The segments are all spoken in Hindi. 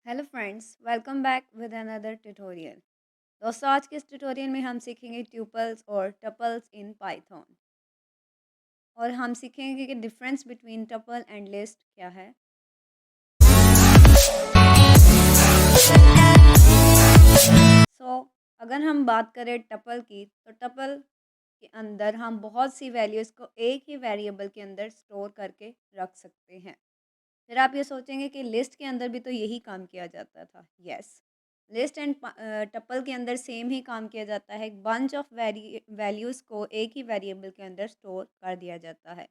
Hello friends, welcome back with another tutorial. दोस्तों, आज के इस ट्यूटोरियल में हम सीखेंगे ट्यूपल्स और टपल्स इन पाइथन। और हम सीखेंगे कि difference between tuple and list क्या है। अगर हम बात करें टपल की, तो टपल के अंदर हम बहुत सी वैल्यूज़ को एक ही वेरिएबल के अंदर स्टोर करके रख सकते हैं। फिर आप ये सोचेंगे कि लिस्ट के अंदर भी तो यही काम किया जाता था। यस, लिस्ट एंड टपल के अंदर सेम ही काम किया जाता है। एक बंच ऑफ वैल्यूज़ को एक ही वेरिएबल के अंदर स्टोर कर दिया जाता है।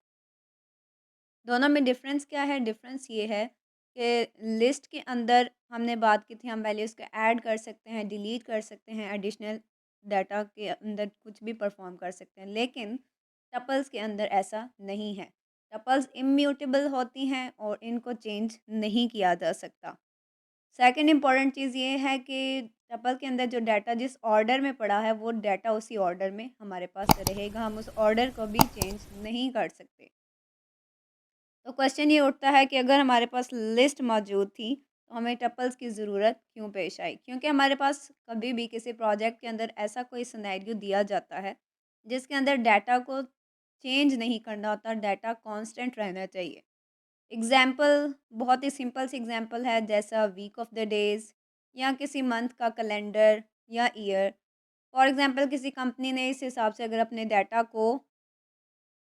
दोनों में डिफरेंस क्या है? डिफरेंस ये है कि लिस्ट के अंदर हमने बात की थी, हम वैल्यूज़ को ऐड कर सकते हैं, डिलीट कर सकते हैं, एडिशनल डाटा के अंदर कुछ भी परफॉर्म कर सकते हैं। लेकिन टपल्स के अंदर ऐसा नहीं है। टपल्स इम्यूटेबल होती हैं और इनको चेंज नहीं किया जा सकता। सेकंड इम्पॉर्टेंट चीज़ ये है कि टपल के अंदर जो डाटा जिस ऑर्डर में पड़ा है, वो डाटा उसी ऑर्डर में हमारे पास रहेगा। हम उस ऑर्डर को भी चेंज नहीं कर सकते। तो क्वेश्चन ये उठता है कि अगर हमारे पास लिस्ट मौजूद थी, तो हमें टपल्स की ज़रूरत क्यों पेश आई? क्योंकि हमारे पास कभी भी किसी प्रोजेक्ट के अंदर ऐसा कोई सिनेरियो दिया जाता है, जिसके अंदर डाटा को चेंज नहीं करना होता, डाटा कांस्टेंट रहना चाहिए। एग्ज़ाम्पल बहुत ही सिंपल सी एग्ज़ाम्पल है, जैसा वीक ऑफ द डेज़ या किसी मंथ का कैलेंडर या ईयर। फॉर एग्ज़ाम्पल किसी कंपनी ने इस हिसाब से अगर अपने डाटा को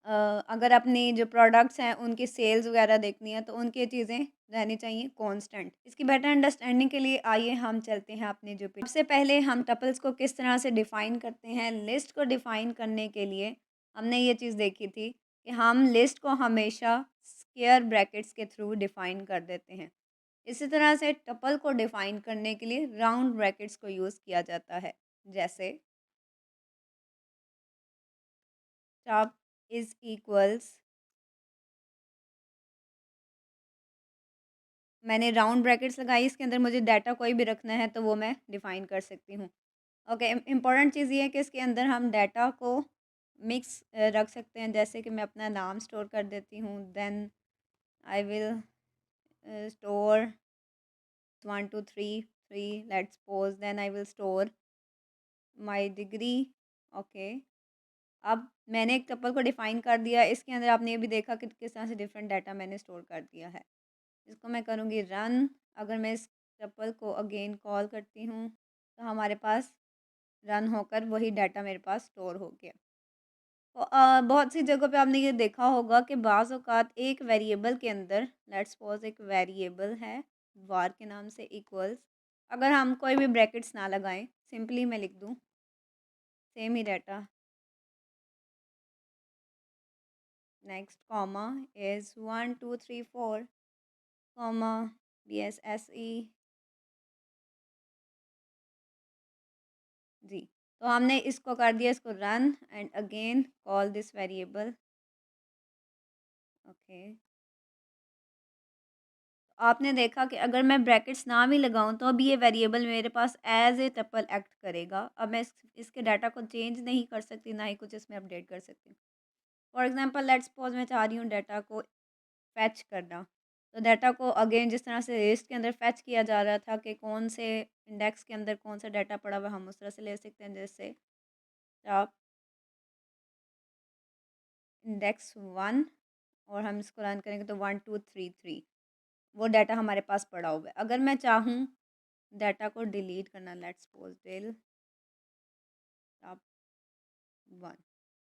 अगर अपनी जो प्रोडक्ट्स हैं उनकी सेल्स वगैरह देखनी है, तो उनकी चीज़ें रहनी चाहिए कांस्टेंट। इसकी बेटर अंडरस्टैंडिंग के लिए आइए हम चलते हैं अपने जो सबसे पहले हम टपल्स को किस तरह से डिफ़ाइन करते हैं। लिस्ट को डिफ़ाइन करने के लिए हमने ये चीज़ देखी थी कि हम लिस्ट को हमेशा स्क्वायर ब्रैकेट्स के थ्रू डिफ़ाइन कर देते हैं। इसी तरह से टपल को डिफ़ाइन करने के लिए राउंड ब्रैकेट्स को यूज़ किया जाता है। जैसे टप इज़ इक्वल्स, मैंने राउंड ब्रैकेट्स लगाई, इसके अंदर मुझे डाटा कोई भी रखना है तो वो मैं डिफ़ाइन कर सकती हूँ। ओके, इम्पॉर्टेंट चीज़ ये है कि इसके अंदर हम डाटा को मिक्स रख सकते हैं। जैसे कि मैं अपना नाम स्टोर कर देती हूँ, then I will store 1 2 3 3, let's suppose, then I will store my degree. Okay, अब मैंने एक टपल को डिफ़ाइन कर दिया। इसके अंदर आपने ये भी देखा कि किस तरह से डिफरेंट डाटा मैंने स्टोर कर दिया है। इसको मैं करूँगी रन। अगर मैं इस टपल को अगेन कॉल करती हूँ, तो हमारे पास रन होकर वही डाटा मेरे पास स्टोर हो गया। तो बहुत सी जगहों पे आपने ये देखा होगा कि बाज़ औक़ात एक वेरिएबल के अंदर, लेट्स सपोज़ एक वेरिएबल है वार के नाम से इक्वल्स, अगर हम कोई भी ब्रैकेट्स ना लगाएं, सिंपली मैं लिख दूँ same he data, next comma is 1 2 3 4 comma BSSE जी। तो हमने इसको कर दिया, इसको run and again call this variable. Okay, आपने देखा कि अगर मैं ब्रैकेट्स ना भी लगाऊं, तो अब ये वेरिएबल मेरे पास एज ए टपल एक्ट करेगा। अब मैं इसके डाटा को चेंज नहीं कर सकती, ना ही कुछ इसमें अपडेट कर सकती। फॉर एग्जांपल लेट्स सपोज मैं चाह रही हूँ डाटा को फैच करना। तो डाटा को अगेन जिस तरह से लिस्ट के अंदर फैच किया जा रहा था कि कौन से इंडेक्स के अंदर कौन सा डाटा पड़ा हुआ, हम उस तरह से ले सकते हैं। जैसे टॉप इंडेक्स 1, और हम इसको रन करेंगे तो 1 2 3 3, वो डाटा हमारे पास पड़ा हुआ है। अगर मैं चाहूँ डाटा को डिलीट करना, लेट्स सपोज डिल टॉप 1,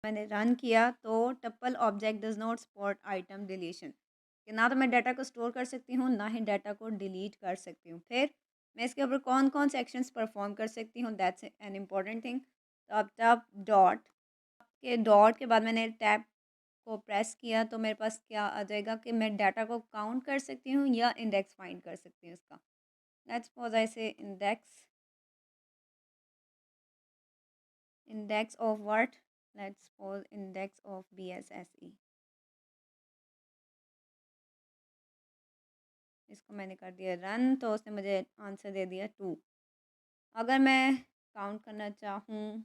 मैंने रन किया तो tuple object does not support item deletion, कि ना तो मैं डाटा को स्टोर कर सकती हूँ, ना ही डाटा को डिलीट कर सकती हूँ। फिर मैं इसके ऊपर कौन कौन से एक्शंस परफॉर्म कर सकती हूँ, दैट्स एन इम्पॉर्टेंट थिंग। तो अब टॉप डॉट के बाद मैंने टैब को प्रेस किया, तो मेरे पास क्या आ जाएगा कि मैं डाटा को काउंट कर सकती हूँ या इंडेक्स फाइंड कर सकती हूँ इसका। लेट्स सपोज आई से index of what, let's suppose index of BSSE। इसको मैंने कर दिया रन, तो उसने मुझे आंसर दे दिया 2। अगर मैं काउंट करना चाहूँ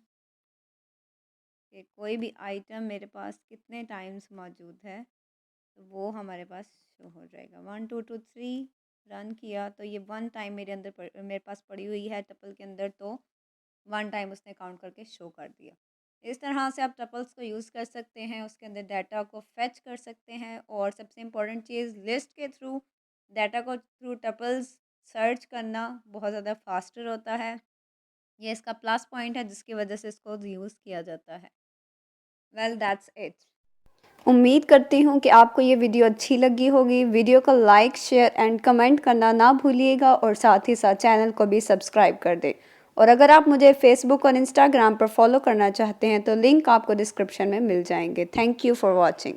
कि कोई भी आइटम मेरे पास कितने टाइम्स मौजूद है, तो वो हमारे पास शो हो जाएगा 1 2 2 3, रन किया तो ये 1 टाइम मेरे पास पड़ी हुई है टपल के अंदर, तो 1 टाइम उसने काउंट करके शो कर दिया। इस तरह से आप टपल्स को यूज़ कर सकते हैं, उसके अंदर डाटा को फेच कर सकते हैं। और सबसे इम्पोर्टेंट चीज़, लिस्ट के थ्रू डाटा को थ्रू टपल्स सर्च करना बहुत ज़्यादा फास्टर होता है। ये इसका प्लस पॉइंट है जिसकी वजह से इसको यूज़ किया जाता है। Well that's it. उम्मीद करती हूँ कि आपको ये वीडियो अच्छी लगी होगी। वीडियो को लाइक, शेयर एंड कमेंट करना ना भूलिएगा और साथ ही साथ चैनल को भी सब्सक्राइब कर दें। और अगर आप मुझे फेसबुक और इंस्टाग्राम पर फॉलो करना चाहते हैं तो लिंक आपको डिस्क्रिप्शन में मिल जाएंगे। Thank you for watching.